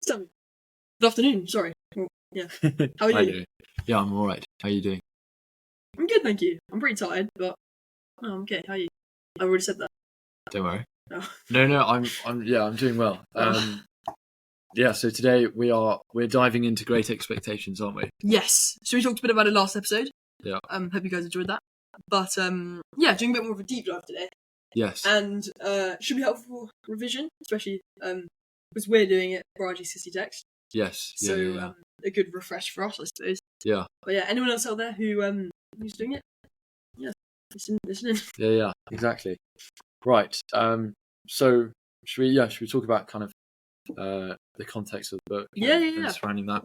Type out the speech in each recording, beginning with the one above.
Good afternoon, sorry. Well, yeah. How are you? Hi, Louis. Yeah, I'm all right. How are you doing? I'm good, thank you. I'm pretty tired, but I'm okay. How are you? I already said that. Don't worry. No. No, I'm doing well. So today we're diving into Great Expectations, aren't we? Yes. So we talked a bit about it last episode. Yeah. Hope you guys enjoyed that. But yeah, doing a bit more of a deep dive today. Yes. And should be helpful for revision, especially because we're doing it for our GCSE text. Yes. So Yeah. a good refresh for us, I suppose. Yeah. But yeah, anyone else out there who's doing it? Yeah, listen in. Yeah. Exactly. Right. So should we talk about kind of the context of the book? Yeah. Surrounding that.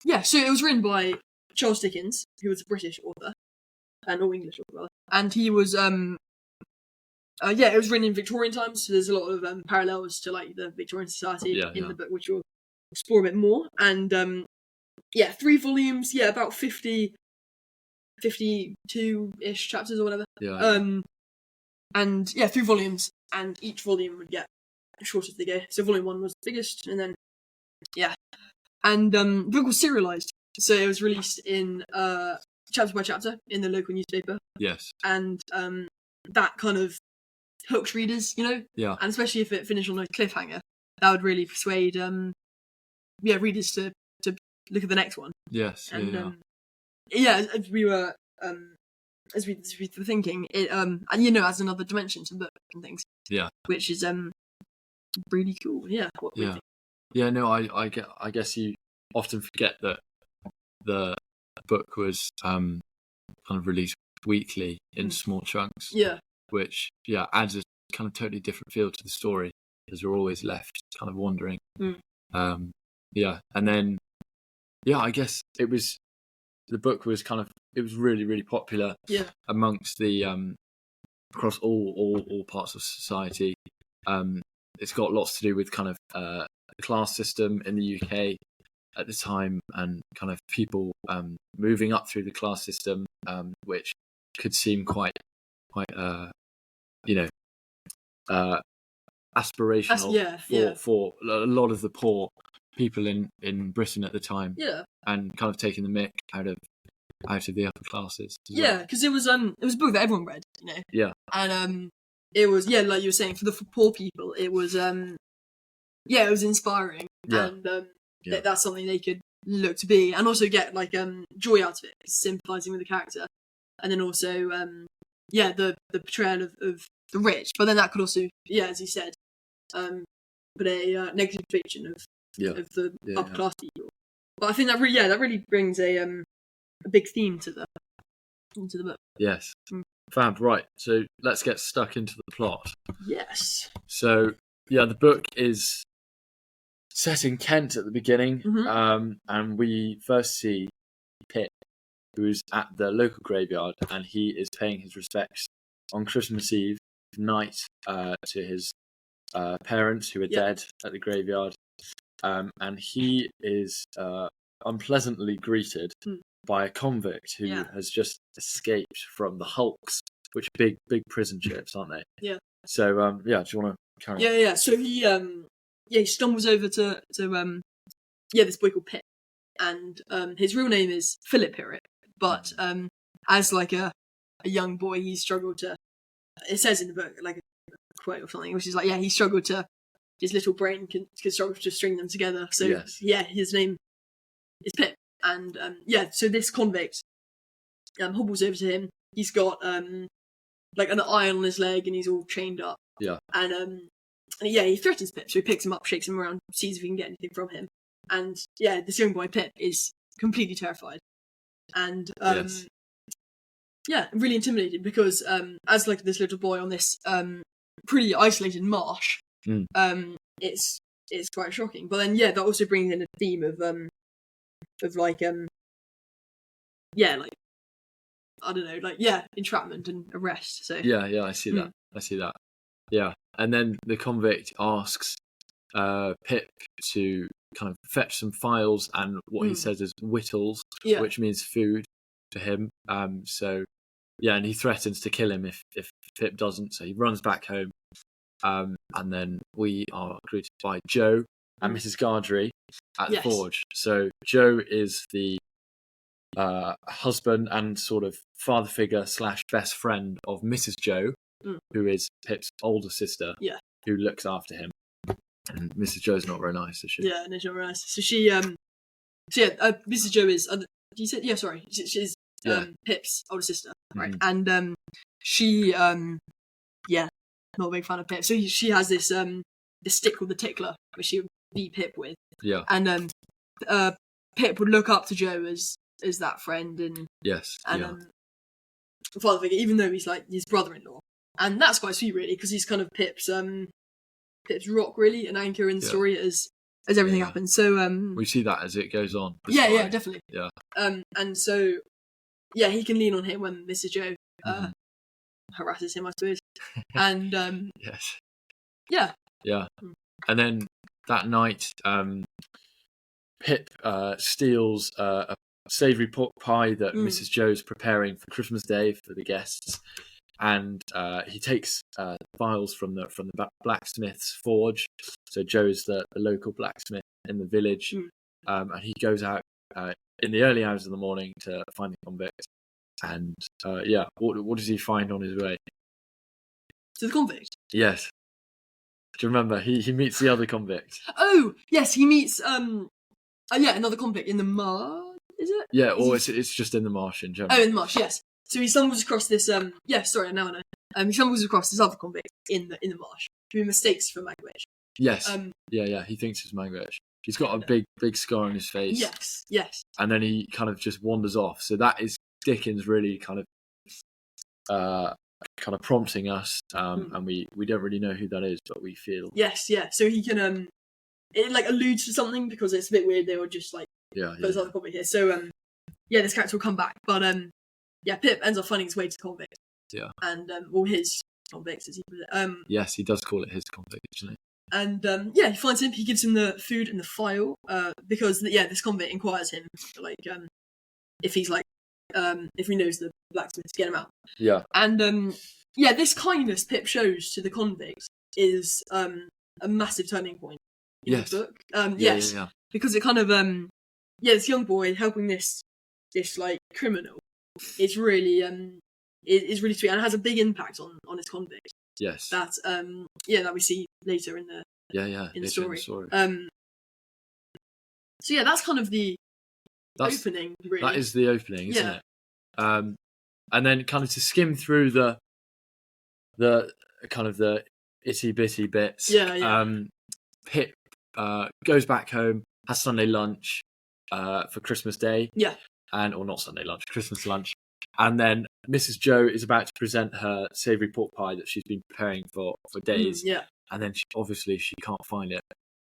Yeah. So it was written by Charles Dickens, who was a British author, or English author, rather. And he was it was written in Victorian times, so there's a lot of parallels to like the Victorian society in the book, which we'll explore a bit more. And 3 volumes, about 52-ish chapters or whatever. And 3 volumes, and each volume would get shorter as they go. So volume 1 was the biggest, and then the book was serialized, so it was released in chapter by chapter in the local newspaper. Yes. And that kind of hooked readers, Yeah. And especially if it finished on a cliffhanger, that would really persuade readers to look at the next one. Yes. And as we were thinking, it adds another dimension to the book and things. Yeah. Which is really cool. Yeah. What do you think? Yeah, no, I guess you often forget that the book was kind of released weekly in small chunks. Yeah. Which adds a kind of totally different feel to the story, because we're always left kind of wondering. And then I guess the book was really, really popular amongst the across all parts of society. It's got lots to do with kind of the class system in the UK at the time, and kind of people moving up through the class system, which could seem quite aspirational for a lot of the poor people in Britain at the time. Yeah. And kind of taking the mick out of the upper classes. Yeah, because it was a book that everyone read, Yeah. And it was like you were saying, for the poor people, it was it was inspiring. Yeah. And that's something they could look to be, and also get like joy out of it, sympathising with the character, and then also the portrayal of the rich, but then that could also as you said put a negative depiction of the upper class people. But I think that really brings a big theme to the book. Yes. Fab. Right, so let's get stuck into the plot. Yes. So the book is set in Kent at the beginning. And we first see Pip, who is at the local graveyard, and he is paying his respects on Christmas Eve night to his parents who are dead at the graveyard. And he is unpleasantly greeted by a convict who has just escaped from the hulks, which are big prison ships, aren't they? Yeah. So do you want to carry on? Yeah. So he stumbles over to this boy called Pip, and his real name is Philip Herrick, but as like a young boy, he struggled to. It says in the book like a quote or something, which is like he struggled to. His little brain can struggle to string them together. So his name is Pip, and so this convict hobbles over to him. He's got like an iron on his leg, and he's all chained up. Yeah. And he threatens Pip, so he picks him up, shakes him around, sees if he can get anything from him. And this young boy Pip is completely terrified, and really intimidated, because as like this little boy on this pretty isolated marsh. It's quite shocking, but then that also brings in a theme of like I don't know, like entrapment and arrest. So I see that. Yeah, and then the convict asks Pip to kind of fetch some files and what he says is victuals, which means food to him. And he threatens to kill him if Pip doesn't. So he runs back home. And then we are greeted by Joe, and Mrs. Gardry at the Yes. forge. So Joe is the husband and sort of father figure / best friend of Mrs. Joe, who is Pip's older sister, who looks after him. And Mrs. Joe's not very nice, is she? Yeah, no, she's not very nice. So she, Mrs. Joe is, you said, yeah, sorry, she's Pip's older sister, right? And she, not a big fan of Pip. So she has this stick called the tickler, which she would beat Pip with. Yeah. And Pip would look up to Joe as that friend and father figure, even though he's like his brother-in-law. And that's quite sweet, really, because he's kind of Pip's rock, really, an anchor in the story as everything happens. So we see that as it goes on. Yeah, definitely. Yeah. And so he can lean on him when Mrs. Joe harasses him, I suppose. And yes. Yeah. Yeah. And then that night, Pip steals a savoury pork pie that Mrs. Joe's preparing for Christmas Day for the guests, and he takes files from the blacksmith's forge. So Joe's the local blacksmith in the village, and he goes out in the early hours of the morning to find the convict. And what does he find on his way? To the convict? Yes. Do you remember? He meets the other convict. Oh, yes, he meets another convict in the marsh, is it? Yeah, it's just in the marsh in general. Oh, in the marsh, yes. So he stumbles across this now I know. He stumbles across this other convict in the marsh, who he mistakes for Magwitch. Yes. He thinks it's Magwitch. He's got a big scar on his face. Yes. And then he kind of just wanders off. So that is Dickens really kind of prompting us, and we don't really know who that is, but we feel. Yes, yeah. So he can it like alludes to something because it's a bit weird. They were just like those other convict here. So this character will come back, but Pip ends up finding his way to the convict. Yeah. And his convict, as he put it. Yes, he does call it his convict, doesn't he? And he finds him. He gives him the food and the file because this convict inquires him like if he's like if he knows the blacksmith to get him out. Yeah. And this kindness Pip shows to the convict is a massive turning point in the book. Yes. Yeah. Because it kind of this young boy helping this like criminal is really is really sweet and has a big impact on his convict. Yes. That that we see later in the in the story. So that's kind of the opening, really. That is the opening, isn't it? And then kind of to skim through the kind of the itty bitty bits. Pip goes back home, has Sunday lunch for Christmas Day. Yeah. Or not Sunday lunch, Christmas lunch. And then Mrs. Joe is about to present her savoury pork pie that she's been preparing for days. And then she can't find it.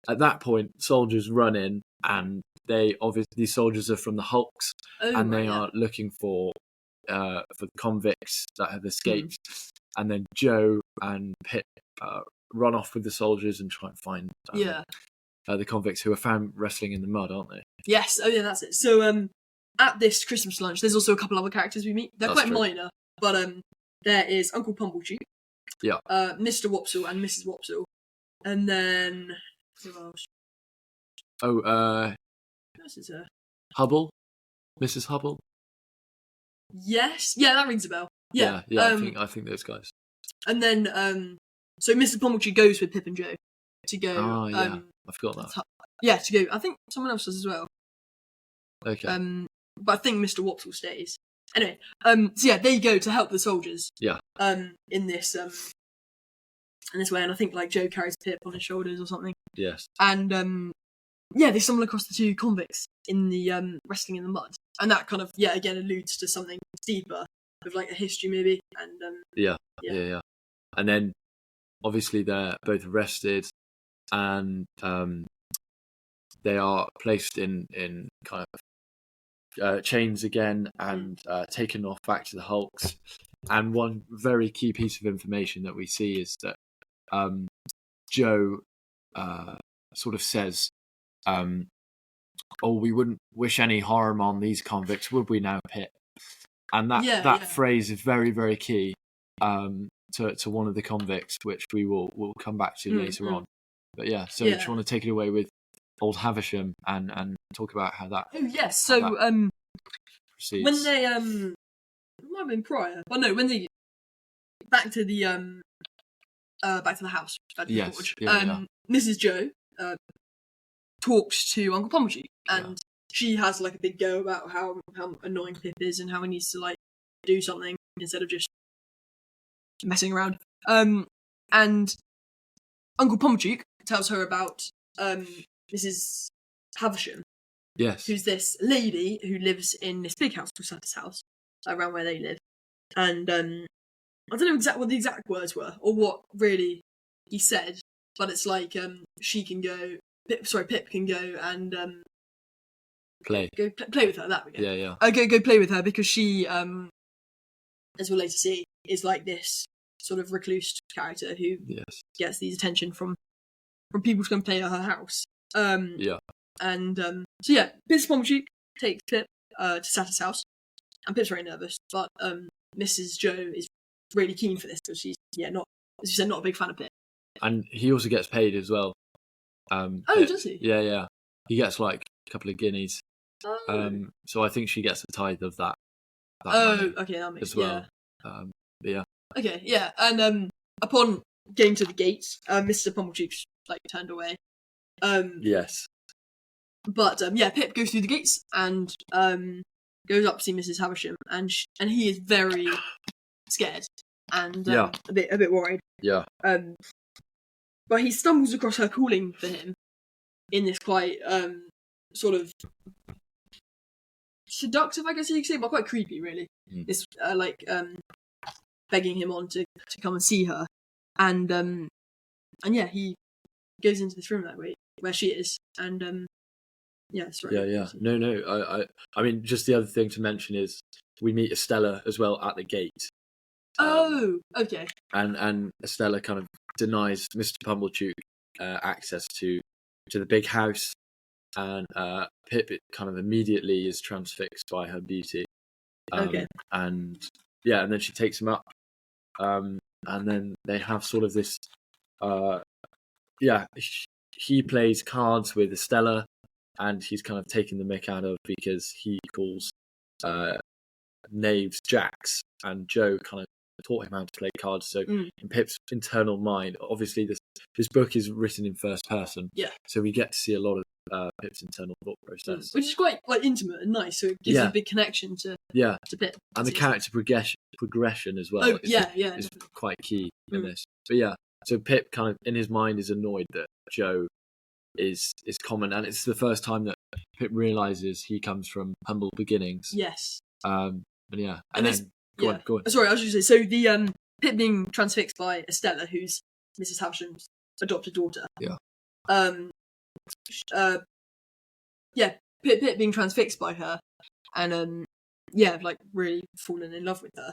At that point, soldiers run in, and these soldiers are from the Hulks, and they are looking for the convicts that have escaped. And then Joe and Pip run off with the soldiers and try and find the convicts who are found wrestling in the mud, aren't they? Yes. Oh yeah, that's it. So at this Christmas lunch, there's also a couple other characters we meet. They're quite minor, but there is Uncle Pumblechook, Mr. Wopsle and Mrs. Wopsle, and then who else? This is Hubble, Mrs. Hubble. Yes, that rings a bell. Yeah. I think those guys. And then so Mr. Pumblechook goes with Pip and Joe to go. Oh yeah, I forgot that. To go. I think someone else does as well. Okay. But I think Mr. Wopsle stays. Anyway, they go to help the soldiers. Yeah. In this way, and I think like Joe carries Pip on his shoulders or something. Yes. And they stumble across the two convicts in the wrestling in the mud, and that kind of again alludes to something deeper of like a history maybe. And yeah. And then obviously they're both arrested, and they are placed in kind of chains again and taken off back to the Hulks. And one very key piece of information that we see is that Joe sort of says, we wouldn't wish any harm on these convicts, would we now, Pip? And that phrase is very, very key to one of the convicts, which we'll come back to later on. But do you want to take it away with old Havisham and talk about how that. Oh yes, so proceeds. When they it might have been prior, but no, when they back to the house, back to the forge. Mrs. Joe talks to Uncle Pumblechook, and she has like a big go about how annoying Pip is and how he needs to like do something instead of just messing around. And Uncle Pumblechook tells her about Mrs. Havisham. Yes. Who's this lady who lives in this big house called Santa's house, around where they live. And I don't know exactly what the exact words were, or what really he said, but it's like she can go, Pip can go and play with her, that we go. Yeah. Go play with her, because she, as we'll later see, is like this sort of recluse character who gets these attention from people to come play at her house. And so yeah, Mrs. Pumblechook takes Pip to Santa's house, and Pip's very nervous, but Mrs. Joe is really keen for this because she's not, as you said, not a big fan of Pip. And he also gets paid as well. Does he? Yeah. He gets like a couple of guineas. So I think she gets a tithe of that. Money okay, that makes as well. Yeah. Okay, yeah, and upon getting to the gates, Mr. Pumblechook's like turned away. Yes. But Pip goes through the gates and goes up to see Mrs. Havisham, and he is very scared and a bit worried. Yeah. But he stumbles across her calling for him in this quite sort of seductive, I guess you could say, but quite creepy, really. This begging him on to come and see her, and he goes into this room that way where she is, and sorry. Yeah. No. I mean, just the other thing to mention is we meet Estella as well at the gate. Okay. And Estella kind of denies Mr. Pumblechook access to the big house, and Pip kind of immediately is transfixed by her beauty. And then she takes him up, and then they have sort of this. He plays cards with Estella, and he's kind of taken the mick out of because he calls knaves jacks, and Joe kind of taught him how to play cards. So in Pip's internal mind, obviously this book is written in first person, so we get to see a lot of Pip's internal thought process, which is quite like intimate and nice. So it gives you a big connection to Pip, and the character progression as well. Is quite key in this. But so Pip kind of in his mind is annoyed that Joe is common, and it's the first time that Pip realizes he comes from humble beginnings. Yes. And then go on. Sorry, I was just going to say, so the Pip being transfixed by Estella, who's Mrs. Havisham's adopted daughter. Pip being transfixed by her, and like really falling in love with her.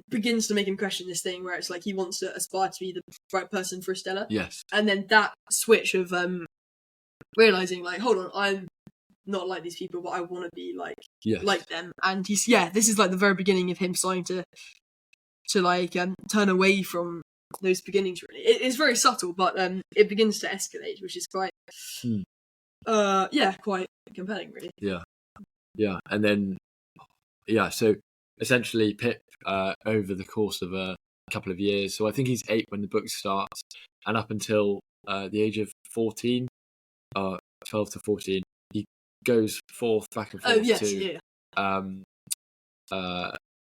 Begins to make him question this thing where it's like he wants to aspire to be the right person for Estella. Yes. And then that switch of realizing, like, hold on, I'm not like these people, but I want to be like them. And he's this is like the very beginning of him starting to like turn away from those beginnings. Really, it's very subtle, but it begins to escalate, which is quite quite compelling, really. Yeah, and then so essentially Pip over the course of a couple of years, so I think he's 8 when the book starts, and up until the age of 14, 12 to 14, he goes back and forth to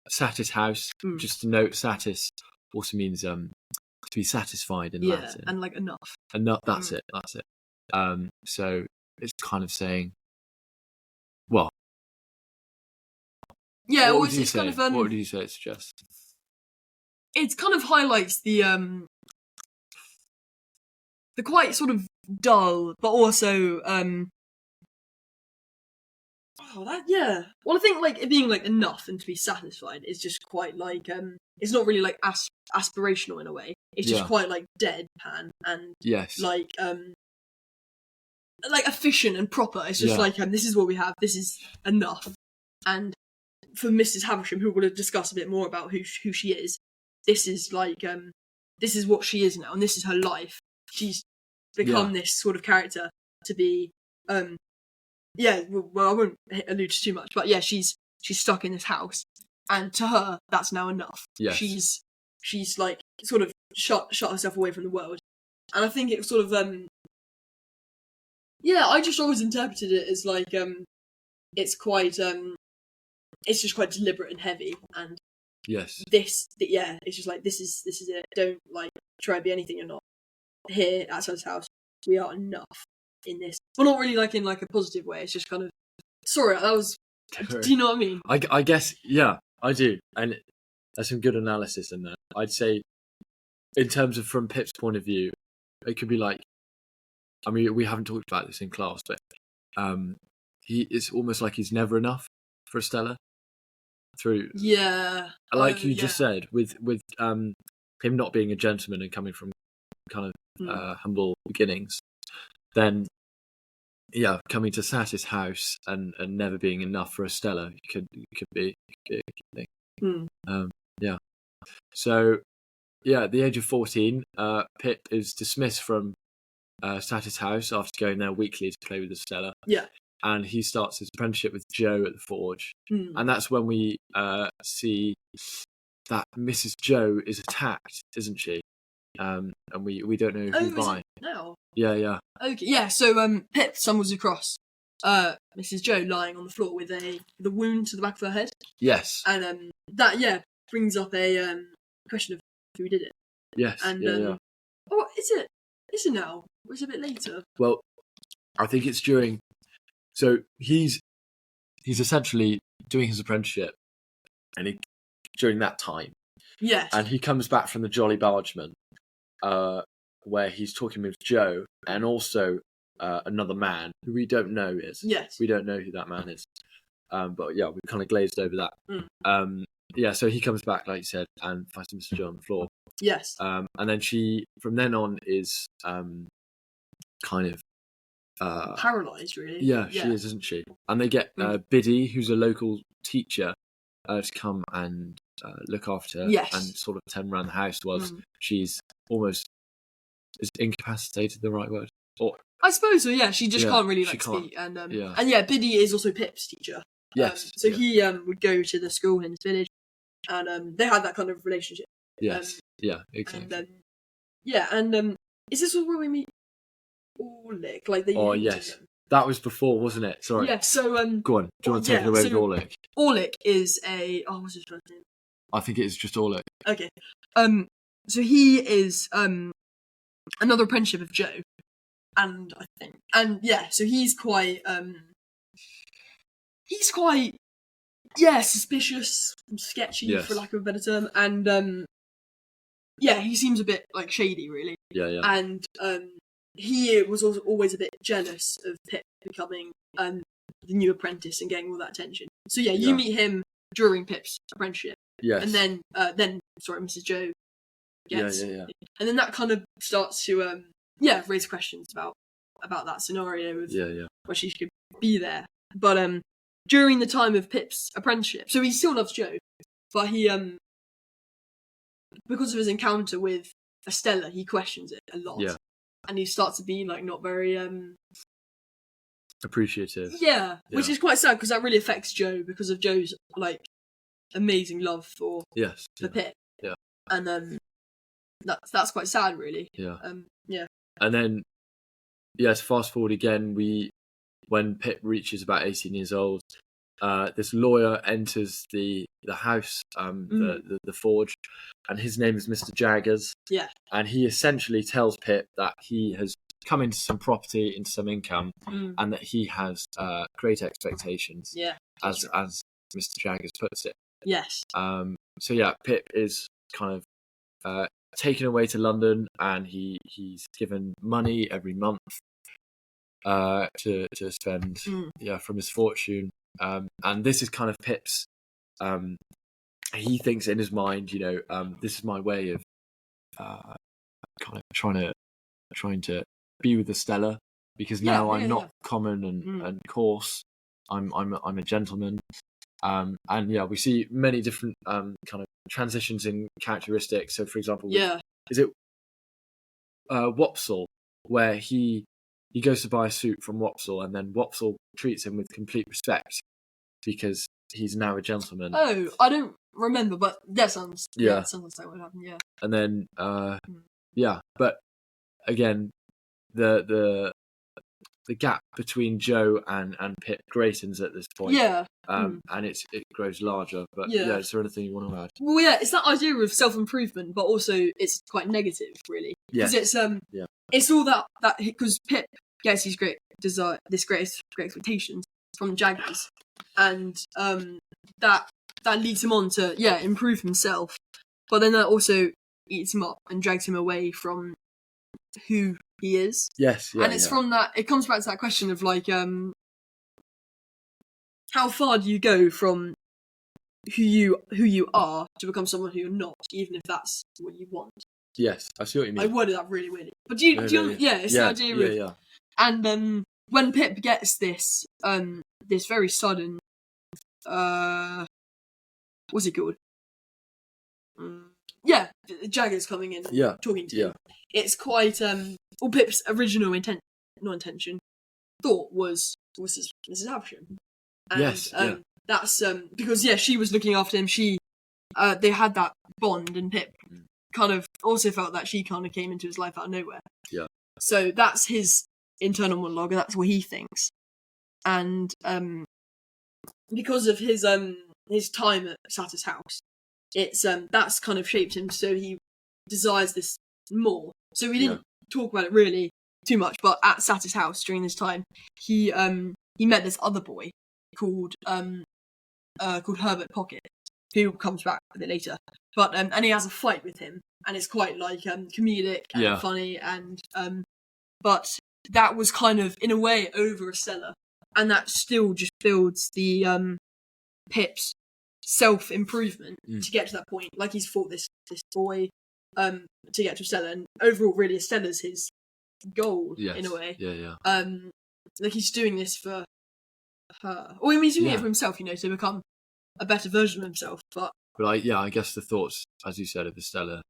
Satis house. Just to note, Satis also means to be satisfied in Latin, and like enough. That's it. So it's kind of saying, well, what would you say? What would you say it suggests? It kind of highlights the quite sort of dull, but also well, I think like it being like enough and to be satisfied is just quite like it's not really like aspirational in a way. It's just quite like deadpan and like efficient and proper. It's just like this is what we have. This is enough. And for Mrs. Havisham, who we'll discuss a bit more about who she is, this is like this is what she is now, and this is her life. She's become this sort of character to be well, I won't allude to too much, but yeah, she's stuck in this house, and to her that's now enough. Yes. She's like sort of shut herself away from the world, and I think it sort of I just always interpreted it as like it's quite it's just quite deliberate and heavy, and yes, it's just like this is it. Don't like try to be anything you're not. Here outside this house, we are enough in this. Well, not really like in like a positive way. It's just kind of sorry. That was. Do you know what I mean? I guess yeah, I do, and there's some good analysis in there. I'd say, in terms of from Pip's point of view, it could be like, I mean, we haven't talked about this in class, but it's almost like he's never enough for Estella. Through like you just said, with him not being a gentleman and coming from kind of humble beginnings, then coming to Satis house and never being enough for Estella could be a good thing. So at the age of 14, Pip is dismissed from Satis house after going there weekly to play with Estella. Yeah. And he starts his apprenticeship with Joe at the forge. And that's when we see that Mrs. Joe is attacked, isn't she? And we don't know who by. No. Yeah. Okay, yeah, so Pip stumbles across Mrs. Joe lying on the floor with a wound to the back of her head. Yes. And that brings up a question of who did it. Yes. And oh, is it now? Or is it a bit later? Well, I think it's during. So he's essentially doing his apprenticeship, and during that time, yes, and he comes back from the Jolly Bargeman, where he's talking with Joe and also another man who we don't know is. Yes, we don't know who that man is, but yeah, we kind of glazed over that. So he comes back, like you said, and finds Mr. Joe on the floor. Yes, and then she, from then on, is kind of. Paralysed, really. Yeah, she is, isn't she? And they get Biddy, who's a local teacher, to come and look after her and sort of tend around the house whilst she's almost, is incapacitated the right word? Or I suppose so. Yeah, she just can't really speak. And Biddy is also Pip's teacher. Yes. He would go to the school in his village, and they had that kind of relationship. Yes. Exactly. And is this where we meet Orlick? Like the yes. That was before, wasn't it? Sorry. Yeah, so go on. Do you want to take it away with Orlick? Orlick is what's his first name? I think it's just Orlick. Okay. So he is another apprenticeship of Joe. And I think so he's quite suspicious and sketchy, for lack of a better term. And he seems a bit like shady, really. Yeah. And he was also always a bit jealous of Pip becoming the new apprentice and getting all that attention. So you meet him during Pip's apprenticeship. Yes. And then Mrs. Joe gets and then that kind of starts to raise questions about that scenario of where she could be there. But during the time of Pip's apprenticeship, so he still loves Joe, but he because of his encounter with Estella, he questions it a lot. Yeah. And he starts to be like not very appreciative. Yeah, which is quite sad because that really affects Joe because of Joe's like amazing love for Pip. Yeah. And that's quite sad, really. Yeah. Yeah. And then to fast forward again, when Pip reaches about 18 years old, this lawyer enters the house, the forge, and his name is Mr. Jaggers. Yeah. And he essentially tells Pip that he has come into some property, into some income, and that he has great expectations. Yeah. As Mr. Jaggers puts it. Yes. Pip is kind of taken away to London, and he's given money every month to spend from his fortune. And this is kind of Pip's. He thinks in his mind, this is my way of kind of trying to be with Estella, because now I'm not common and coarse. I'm a gentleman. And we see many different kind of transitions in characteristics. So, for example, is it Wopsle, where he he goes to buy a suit from Wopsle, and then Wopsle treats him with complete respect because he's now a gentleman. Oh, I don't remember, but that sounds like what happened. Yeah. And then but again, the gap between Joe and Pip greatens at this point. Yeah. And it grows larger. But is there anything you want to add? Well, yeah, it's that idea of self-improvement, but also it's quite negative, really. Because it's all that because Pip gets these great expectations from Jaggers, and that leads him on to improve himself, but then that also eats him up and drags him away from who he is. Yes, and it's from that. It comes back to that question of like, how far do you go from who you are to become someone who you're not, even if that's what you want. Yes, I see what you mean. I worded that really weirdly, but do you? It's the idea of. Yeah. And when Pip gets this this very sudden, what's it called? Jagger's coming in, and talking to him. It's quite well, Pip's original thought was Mrs. Havisham. And, that's because she was looking after him. She they had that bond, and Pip kind of also felt that she kind of came into his life out of nowhere. Yeah. So that's his internal monologue, and that's what he thinks. And because of his time at Satter's house, it's that's kind of shaped him. So he desires this more. So we didn't talk about it really too much, but at Satter's house during this time, he met this other boy called Herbert Pocket, who comes back a bit later. But and he has a fight with him, and it's quite like comedic and funny, and but that was kind of in a way over Estella, and that still just builds the Pip's self-improvement to get to that point. Like he's fought this boy to get to Estella, and overall really Estella's his goal in a way. Like he's doing this for her, or I mean he's doing it for himself, to become a better version of himself. But I guess the thoughts, as you said, of Estella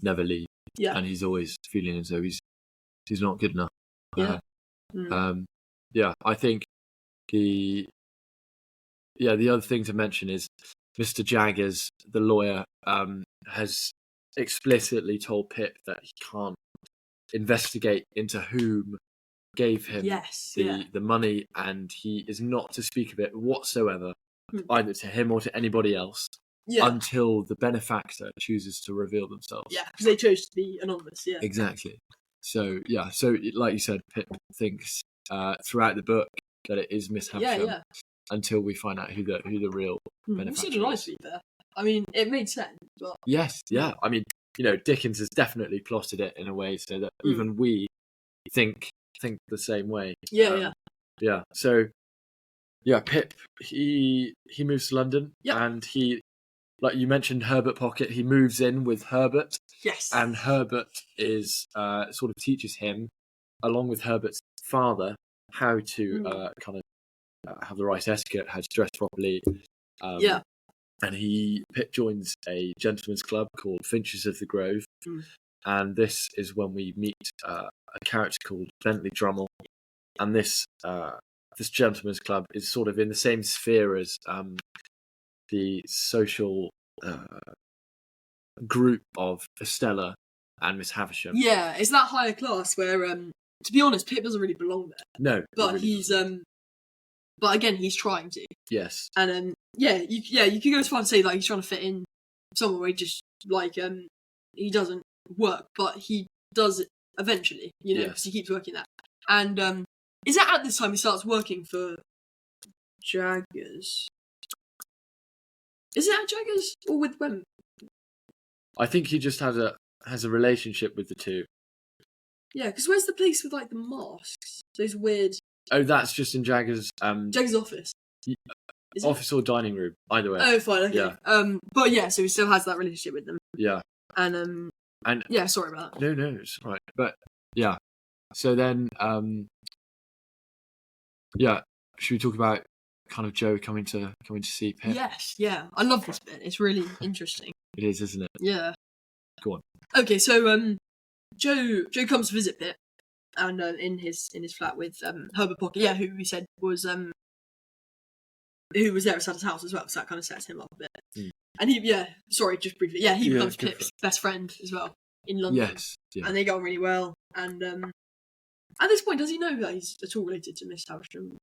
never leave, and he's always feeling as though he's not good enough. I think the other thing to mention is Mr. Jaggers, the lawyer, has explicitly told Pip that he can't investigate into whom gave him the money, and he is not to speak of it whatsoever, either to him or to anybody else, until the benefactor chooses to reveal themselves. Yeah, because they chose to be anonymous. Yeah, exactly. So like you said, Pip thinks throughout the book that it is Miss Havisham until we find out who the real benefactor is. I mean, it made sense. But... Yes, yeah. I mean, Dickens has definitely plotted it in a way so that even we think the same way. Yeah. So, Pip, he moves to London, and he, like you mentioned, Herbert Pocket. He moves in with Herbert. Yes. And Herbert is sort of teaches him, along with Herbert's father, how to kind of have the right etiquette, how to dress properly. And Pip joins a gentleman's club called Finches of the Grove, and this is when we meet a character called Bentley Drummle, and this gentleman's club is sort of in the same sphere as the social group of Estella and Miss Havisham. Yeah, it's that higher class where, to be honest, Pip doesn't really belong there. No, but really he's but again, he's trying to. Yes. And you could go as far to say like he's trying to fit in somewhere where he just like he doesn't work, but he does it eventually, because he keeps working that. And is that at this time he starts working for Jaggers? Is it at Jaggers or with Wem? I think he just has a relationship with the two. Yeah, because where's the place with like the masks? Those weird. Oh, that's just in Jaggers' Jaggers' office. Office or dining room, either way. Oh, fine, okay. Yeah. But so he still has that relationship with them. Yeah. And sorry about that. No, it's right. But so then should we talk about kind of Joe coming to see Pip? Yes, yeah. I love this bit. It's really interesting. It is, isn't it? Yeah. Go on. Okay, so Joe comes to visit Pip, and in his flat with Herbert Pocket, who we said was who was there at Santa's house as well, so that kind of sets him up a bit. And just briefly, he becomes Pip's best friend as well in London. Yes, yeah. And they get on really well. And at this point, does he know that he's at all related to Miss Havisham?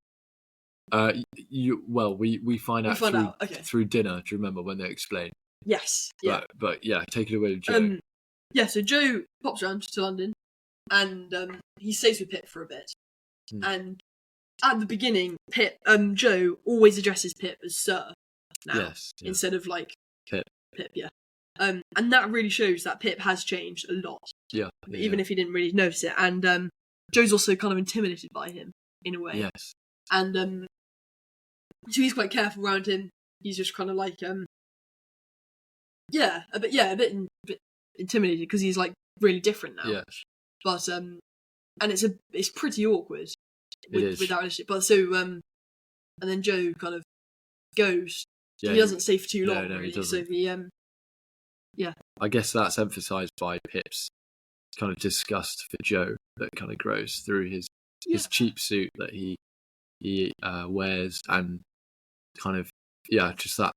We find out through dinner. Do you remember when they explain? Yes. Yeah. But take it away, Joe. So Joe pops around to London, and he stays with Pip for a bit. And at the beginning, Joe always addresses Pip as Sir now, instead of like Pip. Pip, yeah. And that really shows that Pip has changed a lot. Yeah. Even if he didn't really notice it. And Joe's also kind of intimidated by him in a way. Yes. And so he's quite careful around him. He's just kind of like a bit intimidated because he's like really different now. Yes. But and it's pretty awkward with that relationship. But so and then Joe kind of goes. Yeah, he doesn't stay for too long. No, really. He doesn't. So he I guess that's emphasised by Pip's kind of disgust for Joe that kind of grows through his cheap suit that he wears, and kind of just that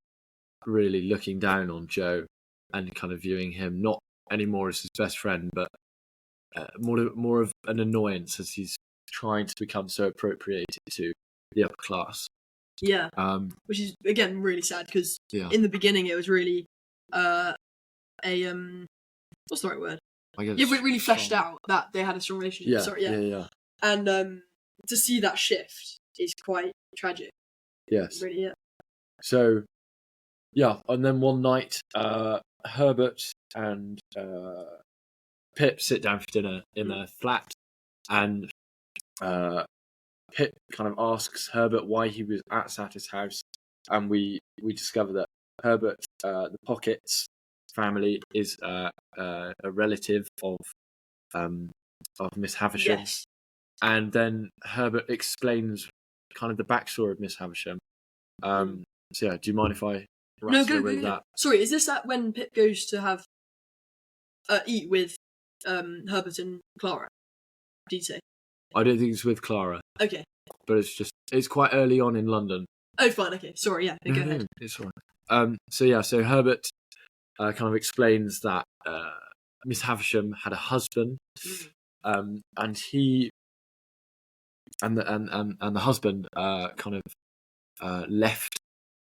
really looking down on Joe and kind of viewing him not anymore as his best friend, but more of an annoyance as he's trying to become so appropriated to the upper class. Yeah, which is again really sad because in the beginning it was really what's the right word? I guess it really fleshed out that they had a strong relationship. Yeah. And to see that shift is quite tragic. Yes. Really, yeah. So, and then one night, Herbert and Pip sit down for dinner in their flat, and Pip kind of asks Herbert why he was at Santa's house, and we discover that Herbert, the Pockets family, is a relative of Miss Havisham. Yes. And then Herbert explains kind of the backstory of Miss Havisham. Do you mind if I rattle with that? Sorry, is this that when Pip goes to have eat with Herbert and Clara? Did you say? I don't think it's with Clara. Okay. But it's quite early on in London. Oh, fine. Okay, sorry. Yeah, go ahead. It's all right. So Herbert kind of explains that Miss Havisham had a husband, and he and the husband kind of left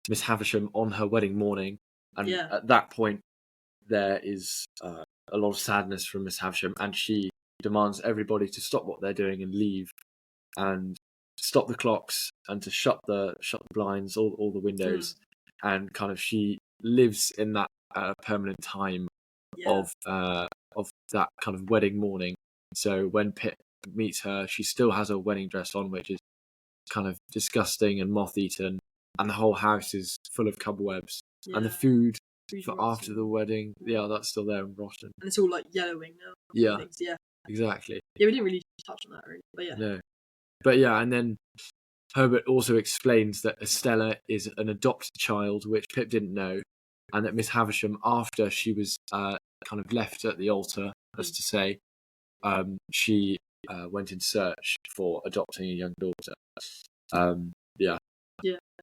Miss Havisham on her wedding morning, and at that point there is a lot of sadness from Miss Havisham, and she demands everybody to stop what they're doing and leave, and stop the clocks, and to shut the blinds, all the windows, and kind of she lives in that permanent time of that kind of wedding morning. So when Pip meets her, she still has her wedding dress on, which is kind of disgusting and moth-eaten, and the whole house is full of cobwebs, and the food for after the wedding, that's still there and rotten, and it's all like yellowing now. Exactly. We didn't really touch on that really, but no, but and then Herbert also explains that Estella is an adopted child, which Pip didn't know, and that Miss Havisham, after she was kind of left at the altar, as to say, she went in search for adopting a young daughter.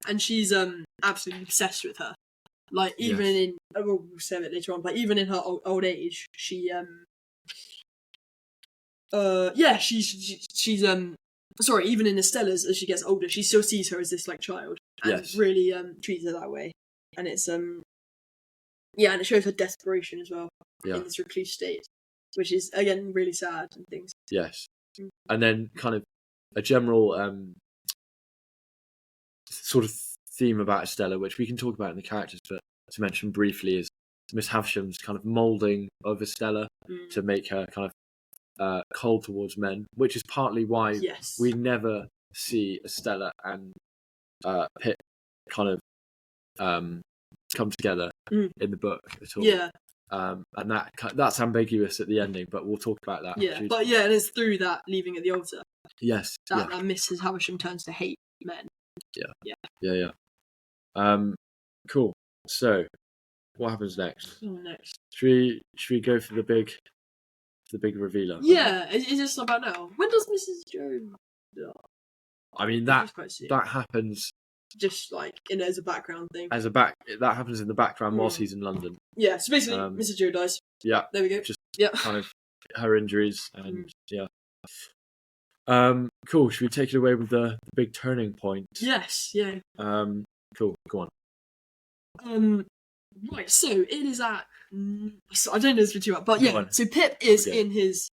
And she's absolutely obsessed with her. Like even in we'll say it later on, but even in her old age, she she's sorry, even in Estella's, as she gets older, she still sees her as this like child and really treats her that way. And it's and it shows her desperation as well in this recluse state, which is again really sad and things. Yes. And then kind of a general sort of theme about Estella, which we can talk about in the characters, but to mention briefly, is Miss Havisham's kind of moulding of Estella to make her kind of cold towards men, which is partly why we never see Estella and Pip kind of come together in the book at all. Yeah. And that's ambiguous at the ending, but we'll talk about that. Yeah, but and it's through that leaving at the altar. Yes. That Mrs. Havisham turns to hate men. Yeah. Cool. So, what happens next? Next. Should we go for the big the big revealer. Yeah, it's just about now. When does Mrs. Jones die? I mean that happens just like as a background thing. That happens in the background whilst he's in London. Yeah, so basically Mrs. Joe dies. Yeah. There we go. Just kind of her injuries and cool. Should we take it away with the big turning point? Yes, yeah. Cool, go on. Right, so it is at I don't know this for too much, but yeah, so Pip is in his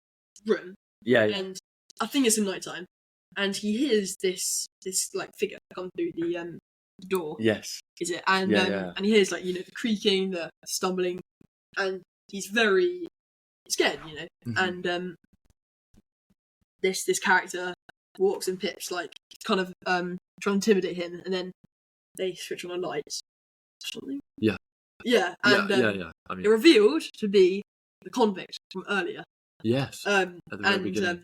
room. Yeah. And I think it's in nighttime. And he hears this like figure come through the door. Yes. Is it? And and he hears like, the creaking, the stumbling, and he's very scared, Mm-hmm. And this character walks and Pip's like kind of trying to intimidate him, and then they switch on a light. Something. Yeah. Yeah. And I mean, they're revealed to be the convict from earlier. Yes. At the very beginning.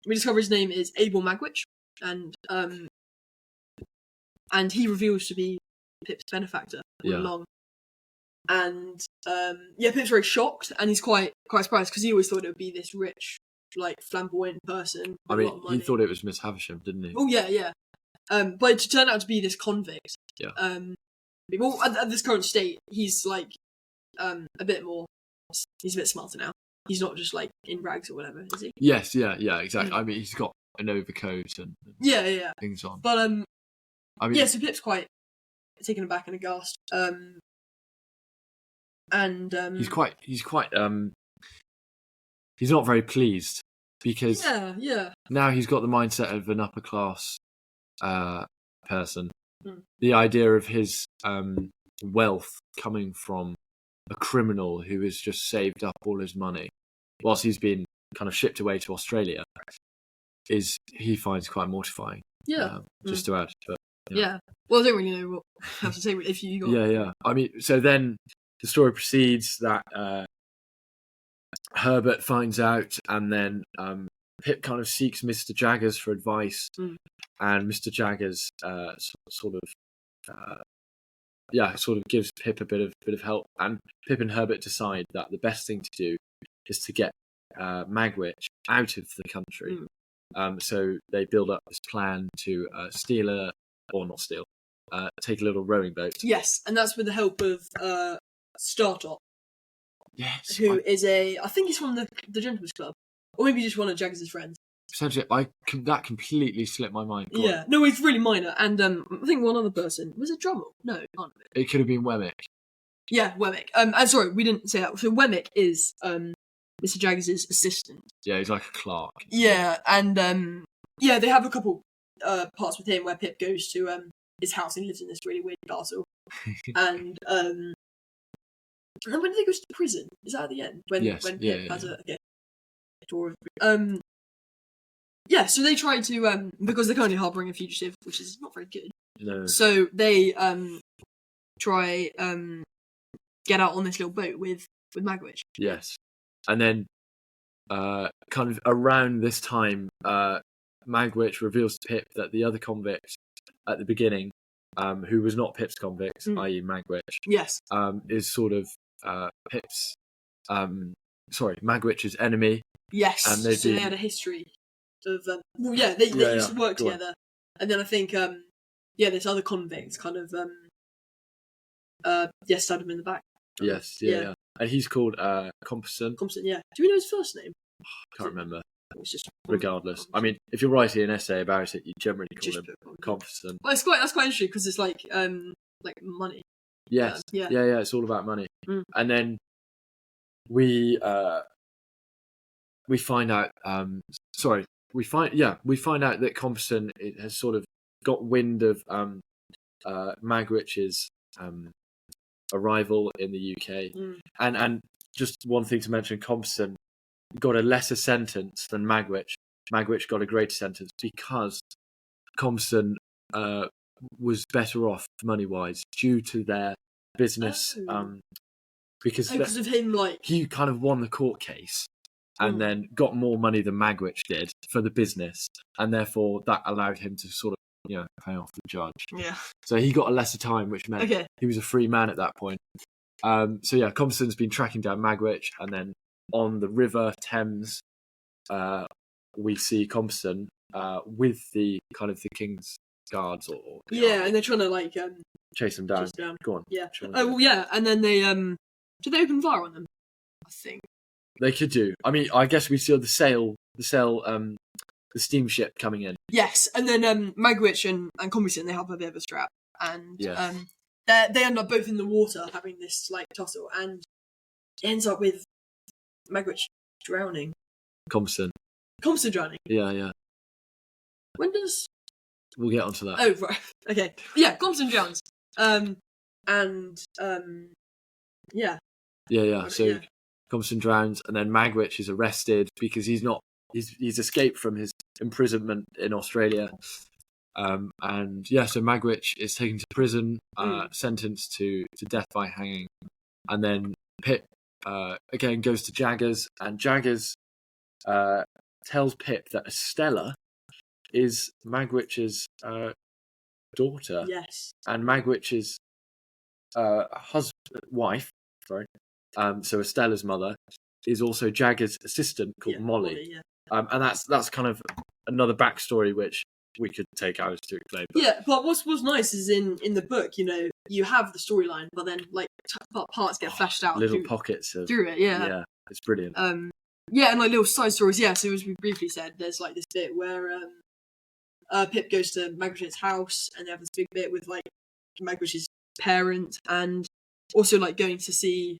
We discover his name is Abel Magwitch, and he reveals to be Pip's benefactor all along. And Pip's very shocked, and he's quite surprised because he always thought it would be this rich, like flamboyant person. I mean, he thought it was Miss Havisham, didn't he? Oh yeah. But it turned out to be this convict. Yeah. Well, at this current state, he's like a bit more. He's a bit smarter now. He's not just like in rags or whatever, is he? Yes, yeah, exactly. I mean, he's got an overcoat and things on. But I mean, so Pip's quite taken aback and aghast. He's not very pleased because yeah. Now he's got the mindset of an upper class person. The idea of his wealth coming from a criminal who has just saved up all his money whilst he's been kind of shipped away to Australia he finds quite mortifying. Yeah. Just to add. But, yeah. Well, I don't really know what how to say if you got... Yeah. I mean, so then the story proceeds that Herbert finds out, and then Pip kind of seeks Mr. Jaggers for advice, and Mr. Jaggers sort of gives Pip a bit of help, and Pip and Herbert decide that the best thing to do is to get Magwitch out of the country. So they build up this plan to take a little rowing boat. Yes, and that's with the help of Startop. Yes. Who is I think he's from the Gentleman's Club. Or maybe just one of Jaggers' friends. Essentially, that completely slipped my mind. Yeah, no, it's really minor. And I think one other person was a drummer. No, can't have it could have been Wemmick. Yeah, Wemmick. Sorry, we didn't say that. So Wemmick is Mr. Jaggers' assistant. Yeah, he's like a clerk. Yeah, and they have a couple parts with him where Pip goes to his house and he lives in this really weird castle. And then when do they go to prison? Is that at the end? When Pip has a tour of so they try to because they're currently harbouring a fugitive, which is not very good. No. So they try get out on this little boat with Magwitch. Yes. And then kind of around this time Magwitch reveals to Pip that the other convict at the beginning, who was not Pip's convict, i.e. Magwitch, yes, is sort of Pip's Magwitch's enemy. Yes, and they had a history of they used to work together, and then I think this other convict kind of stabbed him in the back. Yes, yeah. And he's called Compson. Compson, yeah. Do we know his first name? Can't remember. It's just regardless. I mean, if you're writing an essay about it, you generally call him Compson. Well, that's quite interesting because it's like money. Yes, yeah. It's all about money. And then we find out. We find out that Compson has sort of got wind of Magwitch's arrival in the UK, and just one thing to mention: Compson got a lesser sentence than Magwitch. Magwitch got a greater sentence because Compson was better off money-wise due to their business. Because of him, he kind of won the court case and then got more money than Magwitch did for the business, and therefore that allowed him to sort of pay off the judge. Yeah. So he got a lesser time, which meant he was a free man at that point. Compson's been tracking down Magwitch, and then on the River Thames, we see Compton with the kind of the King's guards or and they're trying to like chase them down. Go on. Yeah. Well, yeah, and then they did they open fire on them? I think they could do. I mean, I guess we saw the steamship coming in. Yes, and then Magwitch and Compton, they have a bit of a strap, and they end up both in the water having this like tussle, and it ends up with Magwitch drowning. Compton drowning. Yeah. When does? We'll get onto that. Oh right, okay. Yeah, Compton drowns. Yeah. So Compton drowns, and then Magwitch is arrested because he's escaped from his imprisonment in Australia. So Magwitch is taken to prison, sentenced to death by hanging, and then Pip again goes to Jaggers, and Jaggers tells Pip that Estella is Magwitch's daughter. Yes. And Magwitch's wife, so Estella's mother, is also Jaggers' assistant called Molly. And that's kind of another backstory which we could take hours to explain. But what's nice is in the book, you have the storyline, but then like parts get fleshed out, little pockets through it. Yeah, it's brilliant. And like little side stories. Yeah, so as we briefly said, there's like this bit where Pip goes to Magwitch's house, and they have this big bit with like Magwitch's parent, and also like going to see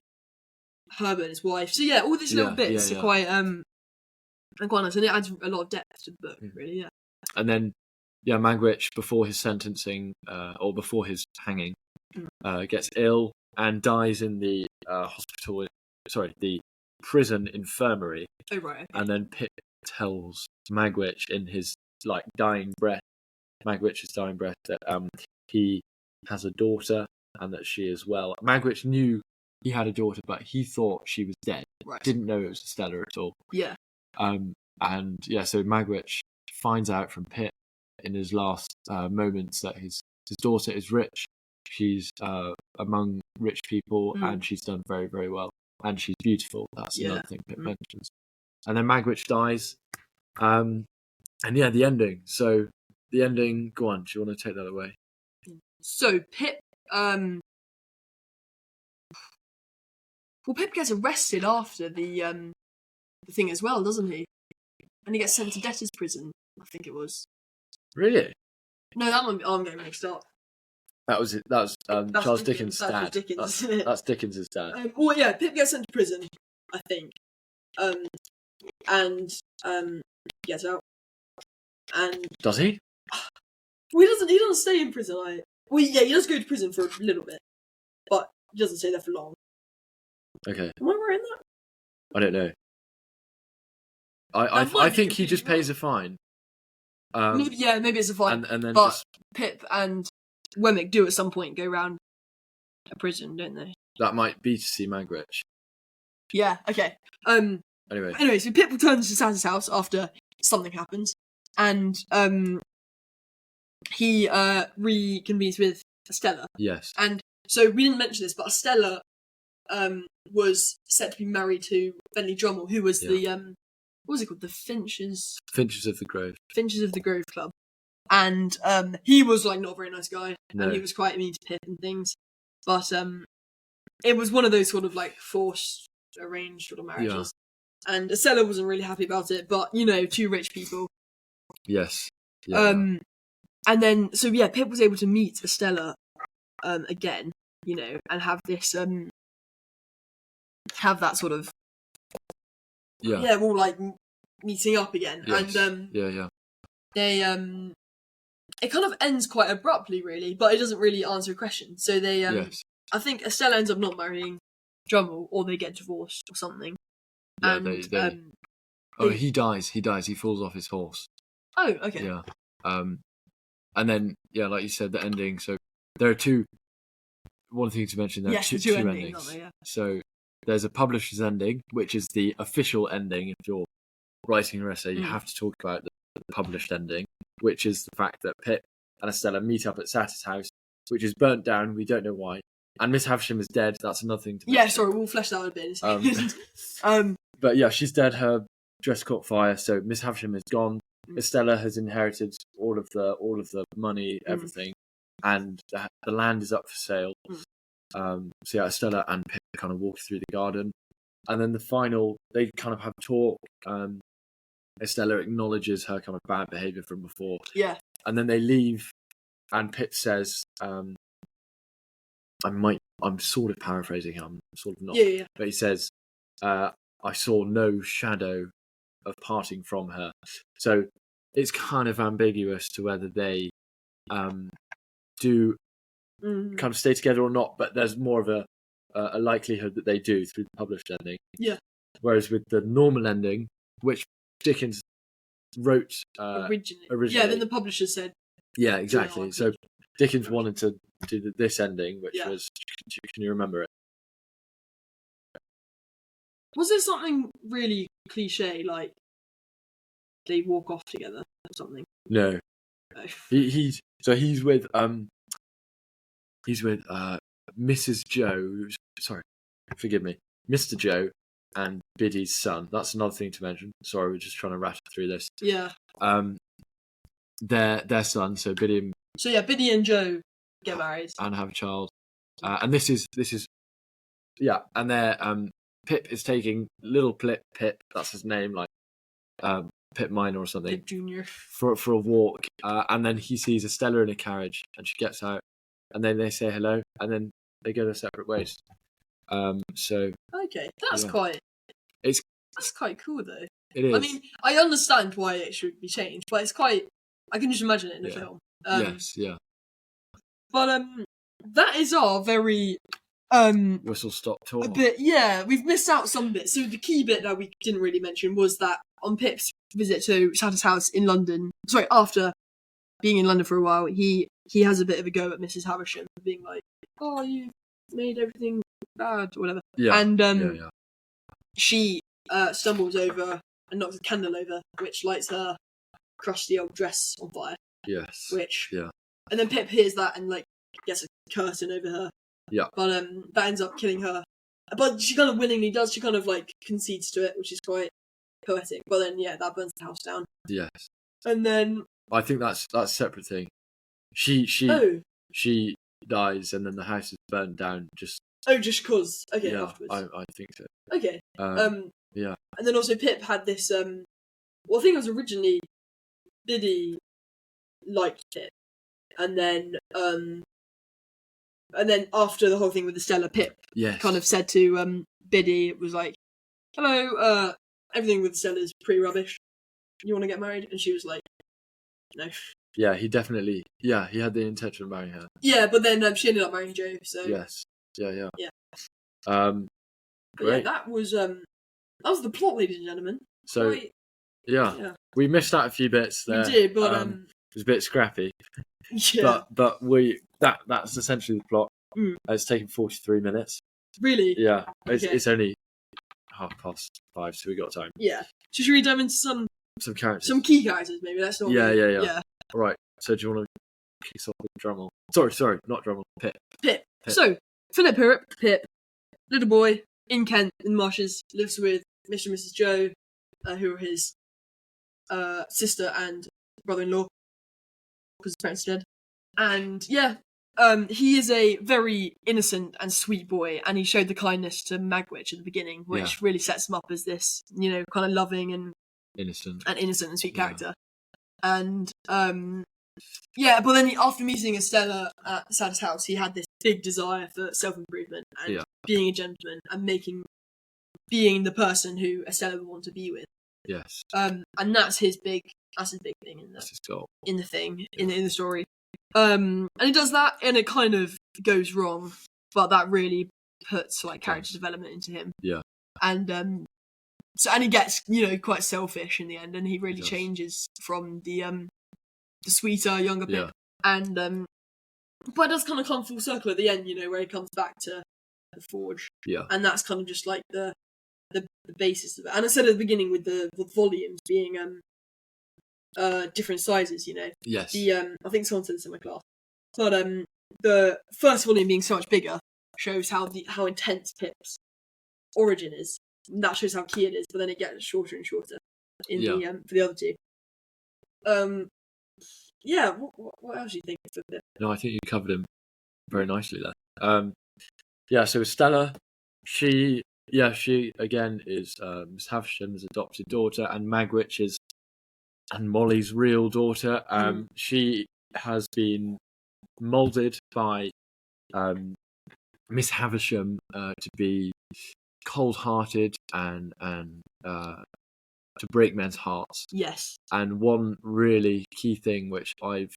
Herbert and his wife. So yeah, all these little bits are quite nice, and it adds a lot of depth to the book, really. Yeah. And then Magwitch, before his sentencing or before his hanging, gets ill and dies in the the prison infirmary. Oh right. Okay. And then Pip tells Magwitch in his dying breath, Magwitch's dying breath, that he has a daughter and that she is well. Magwitch knew he had a daughter, but he thought she was dead. Right. Didn't know it was Estella at all. Yeah. So Magwitch finds out from Pip in his last moments that his daughter is rich. She's among rich people, and she's done very, very well, and she's beautiful. That's another thing Pip mentions. And then Magwitch dies. The ending. So the ending. Go on. Do you want to take that away? So Pip. Pip gets arrested after the thing as well, doesn't he? And he gets sent to debtor's prison. I think it was. Really? No, I'm getting mixed up. That was Charles Dickens' dad. Dickens. That's Dickens' dad. Pip gets sent to prison, I think. Gets out. And does he? Well, he doesn't stay in prison. He does go to prison for a little bit, but he doesn't stay there for long. Okay. Am I right in that? I don't know. I think he just pays a fine. Maybe it's a fine. And then Pip and Wemmick do at some point go round a prison, don't they? That might be to see Magwitch. Yeah. Okay. Anyway, so Pip returns to Santa's house after something happens, and he reconvenes with Estella. Yes. And so we didn't mention this, but Estella was set to be married to Bentley Drummle, who was the what was it called? The Finches of the Grove. Finches of the Grove Club. And he was like not a very nice guy, and he was quite mean to Pip and things. But it was one of those sort of like forced, arranged sort of marriages. Yeah. And Estella wasn't really happy about it, but two rich people. Yes. Yeah. And then Pip was able to meet Estella again, and have this have that sort of all like meeting up again. Yes. And they it kind of ends quite abruptly, really, but it doesn't really answer a question. So they I think Estella ends up not marrying Drummle, or they get divorced or something. Yeah, and he dies. He falls off his horse. Oh, okay. Yeah. And then like you said, the ending. So there are two. One thing to mention, there are two endings. Aren't they? Yeah. So there's a publisher's ending, which is the official ending. If you're writing an essay, you have to talk about the published ending, which is the fact that Pip and Estella meet up at Satter's house, which is burnt down. We don't know why. And Miss Havisham is dead. That's another thing to mention. Yeah, sorry, we'll flesh that out a bit. But yeah, she's dead. Her dress caught fire, so Miss Havisham is gone. Estella has inherited all of the money, everything, and the land is up for sale. So yeah, Estella and Pip kind of walk through the garden, and then they kind of have a talk. Estella acknowledges her kind of bad behaviour from before. Yeah. And then they leave, and Pip says, I'm sort of paraphrasing him, I'm sort of not. Yeah. But he says, I saw no shadow of parting from her. So it's kind of ambiguous to whether they do kind of stay together or not, but there's more of a likelihood that they do through the published ending. Yeah. Whereas with the normal ending, which Dickens wrote originally. Yeah, then the publisher said. Yeah, exactly. So Dickens wanted to do this ending, which was, can you remember it? Was there something really cliche, like they walk off together or something? No. He's with Mrs. Joe. Sorry, forgive me, Mr. Joe and Biddy's son. That's another thing to mention. Sorry, we're just trying to rattle through this. Yeah. Their son. So Biddy and Joe get married and have a child. And this is and their Pip is taking little Pip. That's his name, like Pip Minor or something. Pip Junior. For a walk, and then he sees Estella in a carriage, and she gets out, and then they say hello, and then they go their separate ways. So okay, that's quite cool though. It is. I mean, I understand why it should be changed, but it's quite. I can just imagine it in a film. Yes, yeah. But that is our very whistle stop tour. A bit, yeah. We've missed out some bits. So the key bit that we didn't really mention was that on Pip's visit to Santa's house in London, after being in London for a while, he has a bit of a go at Mrs. Havisham, being like, "Oh, you made everything bad," or whatever. Yeah. And she stumbles over and knocks a candle over, which lights her crusty old dress on fire. Yes. And then Pip hears that and gets a curtain over her. Yeah. But that ends up killing her. But she kind of willingly does. She kind of concedes to it, which is quite poetic. But then that burns the house down. Yes. And then I think that's a separate thing. She dies and then the house is burned down just cause afterwards. I think so. Okay. Yeah. And then also Pip had this I think it was originally Biddy liked Pip. And then after the whole thing with Estella, Pip kind of said to Biddy, it was like, "Hello, everything with Estella is pretty rubbish. You want to get married?" And she was like, "No." Yeah, he definitely. Yeah, he had the intention of marrying her. Yeah, but then she ended up marrying Joe. So yes, yeah. Great. Yeah, that was the plot, ladies and gentlemen. So we missed out a few bits there. We did, but it was a bit scrappy. Yeah. But that's essentially the plot. It's taken 43 minutes. Really? Yeah. It's only 5:30, so we got time. Yeah. So should we dive into some characters? Some key characters, maybe. That's not. Yeah. All right. So do you want to kick us off with Drummle? Sorry, not Drummle. Pip. So Philip Pip, little boy in Kent in the marshes, lives with Mr. and Mrs. Joe, who are his sister and brother-in-law, because his parents are dead. And he is a very innocent and sweet boy, and he showed the kindness to Magwitch at the beginning, which really sets him up as this, kind of loving and innocent and sweet character. And but then after meeting Estella at Santa's house, he had this big desire for self-improvement and being a gentleman and being the person who Estella would want to be with. Yes. And that's his big thing in the story. And he does that, and it kind of goes wrong, but that really puts character development into him. Yeah. And and he gets quite selfish in the end, and he really changes from the sweeter younger Pip. And but it does kind of come full circle at the end, where he comes back to the forge. Yeah. And that's kind of just the basis of it. And I said at the beginning with the volumes being different sizes, Yes. I think someone said this in my class. But the first volume being so much bigger shows how intense Pip's origin is. that shows how key it is. But then it gets shorter and shorter in the for the other two. Yeah. What else do you think of it? No, I think you covered him very nicely there. Yeah. So Stella, she again is Miss Havisham's adopted daughter, and Magwitch is and Molly's real daughter. She has been moulded by Miss Havisham to be cold-hearted and to break men's hearts. Yes. And one really key thing which I've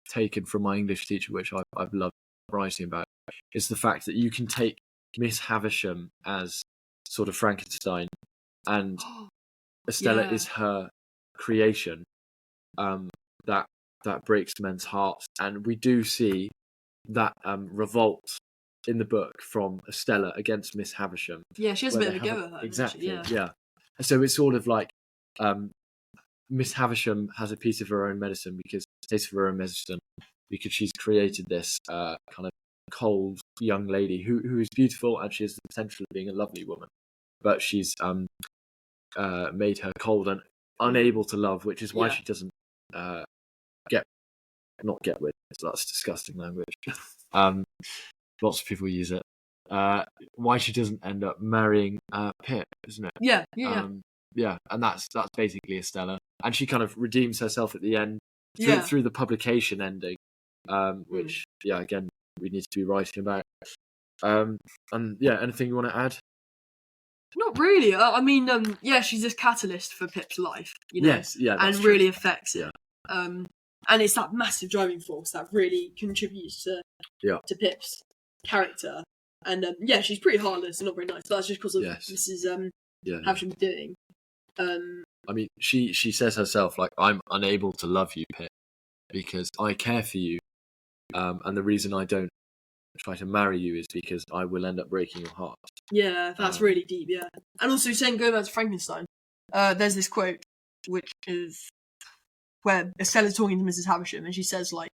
taken from my English teacher, which I've loved writing about, is the fact that you can take Miss Havisham as sort of Frankenstein, and Estella is her creation that breaks men's hearts, and we do see that revolt in the book from Estella against Miss Havisham. Yeah, she has a bit of a go at her. Exactly. Yeah. So it's sort of like Miss Havisham has a piece of her own medicine because she's created this kind of cold young lady who is beautiful, and she has the potential of being a lovely woman, but she's made her cold and unable to love, which is why she doesn't get with. So that's disgusting language. Lots of people use it. Why she doesn't end up marrying Pip, isn't it? Yeah. Yeah, and that's basically Estella, and she kind of redeems herself at the end through the publication ending, which again we need to be writing about. And anything you want to add? Not really. I mean, she's this catalyst for Pip's life, you know. Yes, and true. Really affects it. And it's that massive driving force that really contributes to Pip's character. And she's pretty heartless and not very nice. But that's just because of Mrs. Havisham's doing. I mean, she says herself, like, I'm unable to love you, Pip, because I care for you, and the reason I don't try to marry you is because I will end up breaking your heart. Yeah, that's really deep. Yeah, and also going back to Frankenstein, there's this quote which is where Estella's talking to Mrs. Havisham, and she says like,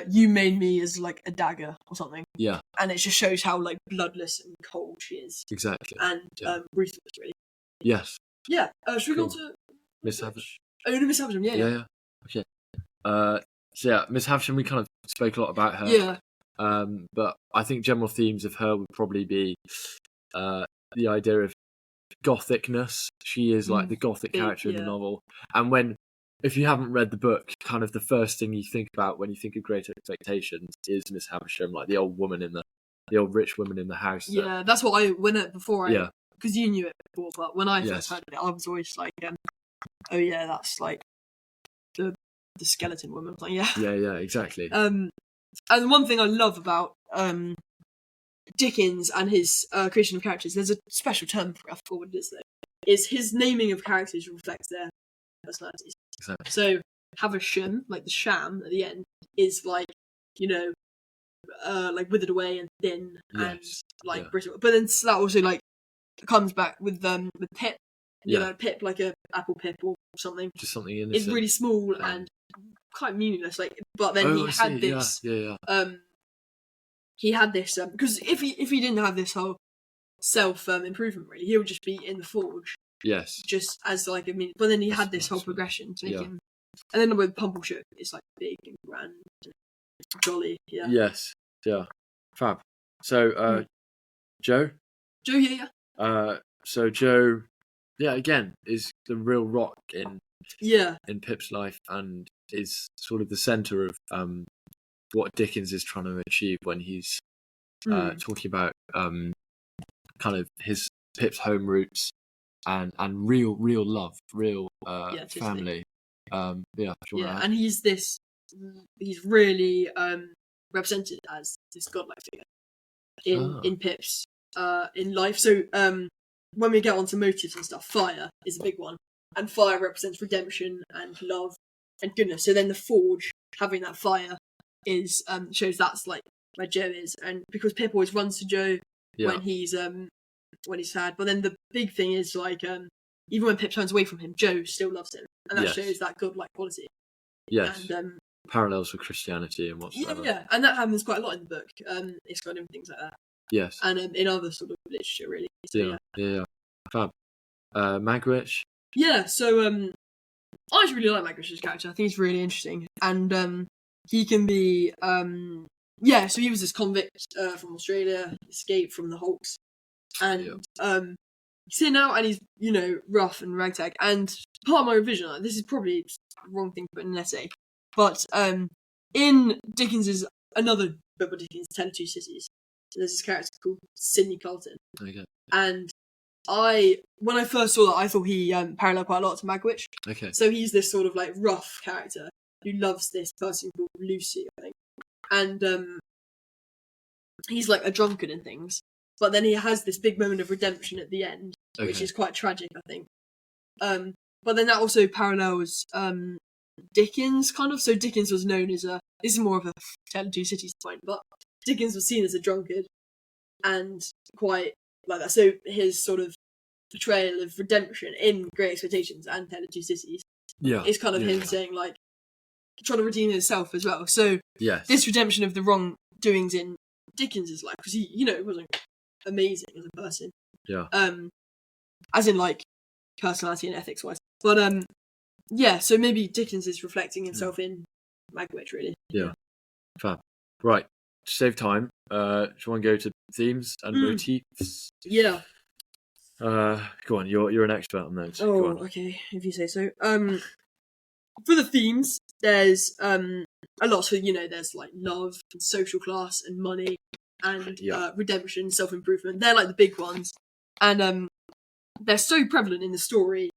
"You made me as like a dagger or something." Yeah, and it just shows how like bloodless and cold she is. Exactly, and ruthless, really. Yes. Yeah. Should we go on to Miss Havisham? Oh, no, Miss Havisham. Yeah. Okay. Miss Havisham, we kind of spoke a lot about her. Yeah. But I think general themes of her would probably be the idea of gothicness. She is like the gothic character in the novel. And if you haven't read the book, kind of the first thing you think about when you think of Great Expectations is Miss Havisham, like the old rich woman in the house. Yeah, that's what because you knew it before, but when I first heard it, I was always like, oh yeah, that's like the skeleton woman. Like, yeah, exactly. And one thing I love about Dickens and his creation of characters, there's a special term for what it is, though, is his naming of characters reflects their personalities. Exactly. So Havisham, like the sham at the end, is like, like withered away and thin and like brittle. But then that also like comes back with Pip. Pip, like a apple Pip or something. Just something innocent. It's really small and quite meaningless. Like, but then he had this. He had this because if he didn't have this whole self improvement, really, he would just be in the forge. Yes. Just as like but then he had this whole progression to make him. And then with Pumblechook, it's like big and grand, and jolly. Yeah. Yes. Yeah. Fab. So, Joe. Joe, yeah. So Joe, again, is the real rock in Pip's life, and is sort of the centre of what Dickens is trying to achieve when he's talking about kind of Pip's home roots and real love, family. And he's really represented as this godlike figure in Pip's in life. So when we get onto motives and stuff, fire is a big one, and fire represents redemption and love and goodness. So then the forge, having that fire, is shows that's like where Joe is, and because Pip always runs to Joe when he's sad. But then the big thing is like even when Pip turns away from him, Joe still loves him, and that shows that godlike quality. Yes. And parallels with Christianity and whatsoever. Yeah, and that happens quite a lot in the book. It's kind of things like that. Yes. And in other sort of literature, really. So, yeah. Fab. Magwitch. Yeah, so I actually really like Magwitch's character. I think he's really interesting, and he can be so he was this convict from Australia, escaped from the Hulks, and he's here now, and he's rough and ragtag. And part of my revision, this is probably the wrong thing to put in an essay, but in Dickens's another book by Dickens, Tale of Two Cities, there's this character called Sidney Carlton, and when I first saw that, I thought he paralleled quite a lot to Magwitch. Okay. So he's this sort of like rough character who loves this person called Lucy, I think, and he's like a drunkard and things. But then he has this big moment of redemption at the end, which is quite tragic, I think. But then that also parallels Dickens, kind of. So Dickens was known as this is more of a Tale of Two Cities point, but Dickens was seen as a drunkard and quite like that. So his sort of portrayal of redemption in Great Expectations and Tale of Two Cities is kind of him saying, like, trying to redeem himself as well. So this redemption of the wrongdoings in Dickens's life, because he, wasn't amazing as a person. Yeah. As in, like, personality and ethics wise. But so maybe Dickens is reflecting himself in Magwitch, really. Yeah. Fab. Right. To save time, do you want to go to themes and motifs? Yeah. Go on. You're an expert on those. Oh, okay. If you say so. For the themes, there's a lot. So there's like love, and social class, and money, and redemption, self-improvement. They're like the big ones, and they're so prevalent in the story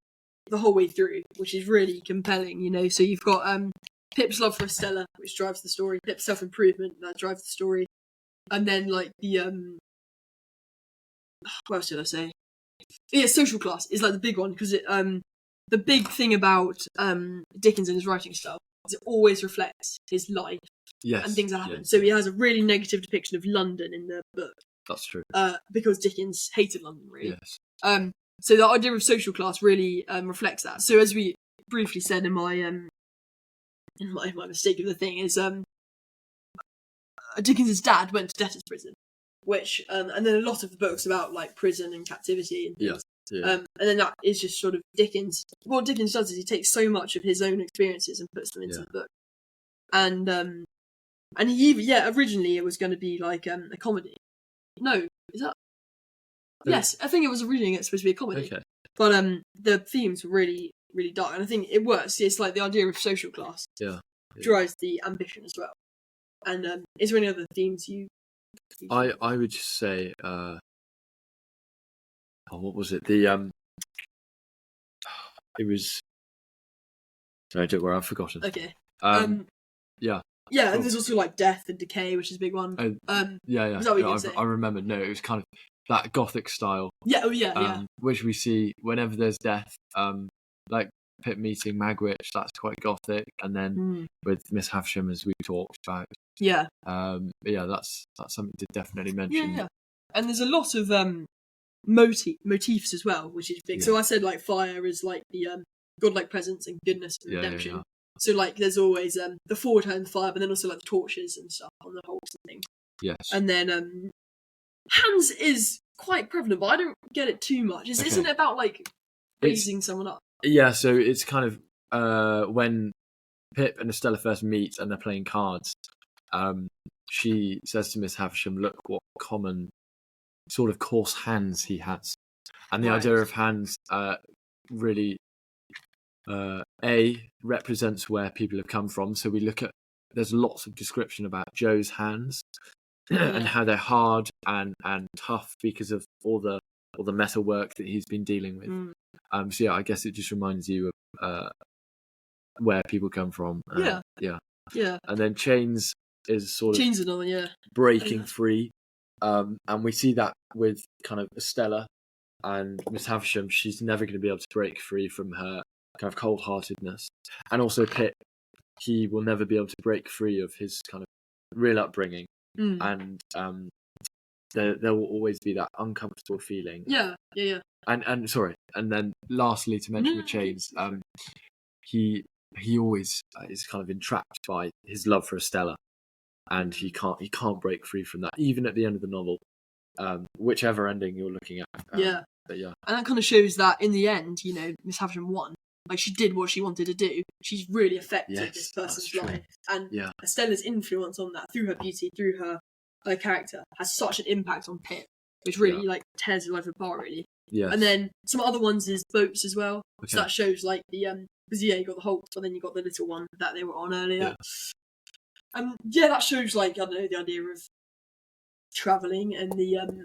the whole way through, which is really compelling. So you've got Pip's love for Estella, which drives the story. Pip's self-improvement, that drives the story, and then like the what else did I say? Yeah, social class is like the big one, because it the big thing about Dickens and his writing style is it always reflects his life and things that happen. Yes. So he has a really negative depiction of London in the book. That's true. Because Dickens hated London, really. Yes. So the idea of social class really reflects that. So as we briefly said in my mistake of the thing is Dickens's dad went to debtor's prison, which and then a lot of the books about like prison and captivity and things. And then that is just sort of Dickens. What Dickens does is he takes so much of his own experiences and puts them into the book. And he originally it was going to be like a comedy. No, is that? Yes, I think it was originally supposed to be a comedy. Okay. But the themes were really, really dark, and I think it works. It's like the idea of social class drives the ambition as well. And is there any other themes you? I would just say, what was it? The it was. No, don't worry, I've forgotten. Okay. Yeah. Yeah, cool. And there's also like death and decay, which is a big one. Yeah. Was that what you were saying? I remember. No, it was kind of that gothic style. Yeah. Oh yeah. Which we see whenever there's death. Like Pip meeting Magwitch, that's quite gothic, and then with Miss Havisham, as we talked about. Yeah. That's something to definitely mention. Yeah. And there's a lot of motifs as well, which is big. Yeah. So I said like fire is like the godlike presence and goodness and redemption. Yeah. So like there's always the forward hand fire, but then also like the torches and stuff on the Hulks and things. Yes. And then hands is quite prevalent, but I don't get it too much. Isn't it about like raising someone up? Yeah, so it's kind of when Pip and Estella first meet and they're playing cards, she says to Miss Havisham, look what common sort of coarse hands he has. And the idea of hands really represents where people have come from. So we look at, there's lots of description about Joe's hands and how they're hard and tough because of all the metal work that he's been dealing with. So yeah, I guess it just reminds you of where people come from. Yeah. And then chains is sort of another, breaking free. And we see that with kind of Estella and Miss Havisham. She's never going to be able to break free from her kind of cold-heartedness. And also Pip, he will never be able to break free of his kind of real upbringing. And there will always be that uncomfortable feeling. Yeah. And sorry, and then lastly to mention the chains, he always is kind of entrapped by his love for Estella, and he can't break free from that. Even at the end of the novel, whichever ending you're looking at. Yeah. But yeah. And that kind of shows that in the end, Miss Havisham won. Like, she did what she wanted to do. She's really affected this person's life. And Estella's influence on that, through her beauty, through her character, has such an impact on Pip, which really, tears his life apart, really. Yeah. And then some other ones is boats as well. Okay. So that shows, because, you got the Hulk, but then you got the little one that they were on earlier. Yeah. That shows, I don't know, the idea of travelling and the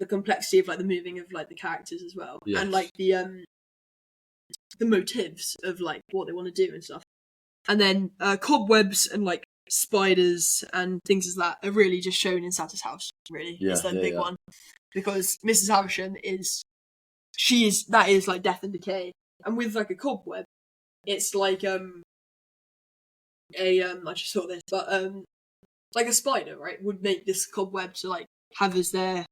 complexity of, the moving of, the characters as well. Yes. And, the motives of, what they want to do and stuff. And then cobwebs and, spiders and things as that are really just shown in Santa's house, really. Yeah, it's the big one. Because Mrs. Havisham is death and decay. And with, a cobweb, it's I just thought this, but, a spider, right, would make this cobweb to, have as their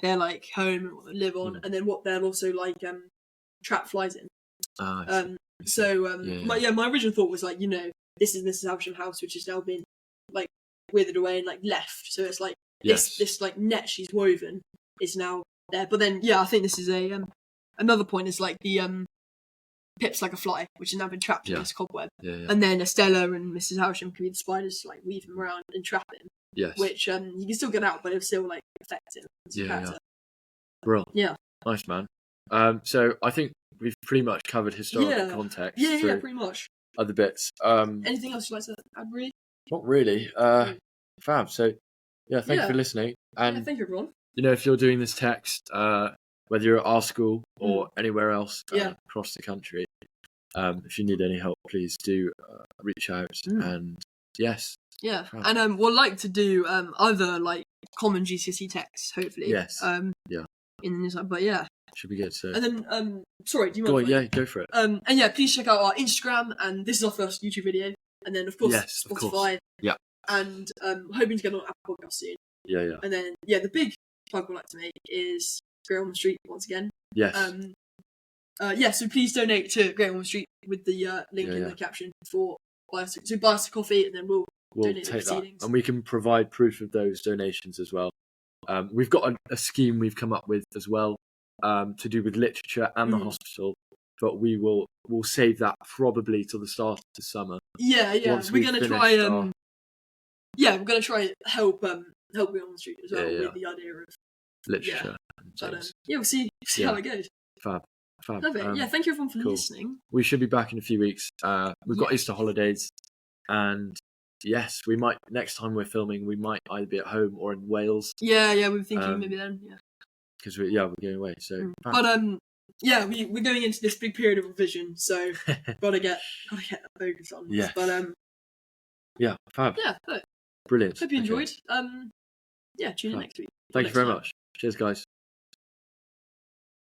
home and what they live on, and then what they'll also, trap flies in. My original thought was this is Mrs. Havisham's house, which has now been withered away and left. So it's this net she's woven is now there. But then I think this is another point is the Pip's like a fly, which has now been trapped in this cobweb. And then Estella and Mrs. Havisham can be the spiders to weave him around and trap him. Yes. Which you can still get out, but it'll still affect him as a character. Brilliant. Yeah. Nice, man. So I think we've pretty much covered historical context. Yeah, pretty much. Other bits. Anything else you'd like to add, really? Not really. Fab. So, thank you for listening. And thank you, everyone. If you're doing this text, whether you're at our school or anywhere else across the country, if you need any help, please do reach out. And yes. Yeah, and we'll like to do other common GCSE texts, hopefully. Yes. In this, but yeah. Should be good. So. And then, sorry, do you mind? Go on, go for it. And please check out our Instagram, and this is our first YouTube video, and then of course Spotify. Of course. Yeah. And hoping to get on Apple Podcast soon. Yeah. And then the big plug we'd like to make is Great Ormond Street once again. Yes. So please donate to Great Ormond Street with the link in the caption for buy us a coffee, and then we'll donate the proceedings. That. And we can provide proof of those donations as well. We've got a scheme we've come up with as well. To do with literature and the hospital, but we'll save that probably till the start of the summer. Yeah. We're gonna try. We're gonna try help Great Ormond Street as well with the idea of literature. But we'll see how it goes. Fab. Love it. Thank you everyone for listening. We should be back in a few weeks. We've got Easter holidays, and yes, we might next time we're filming. We might either be at home or in Wales. Yeah. We're thinking maybe then. Yeah. Because we're going away, so. But we're going into this big period of revision, so gotta get that focus on. Yeah. But fab. Yeah. Brilliant. Hope you enjoyed. Tune in next week. Thank you very much. Cheers, guys.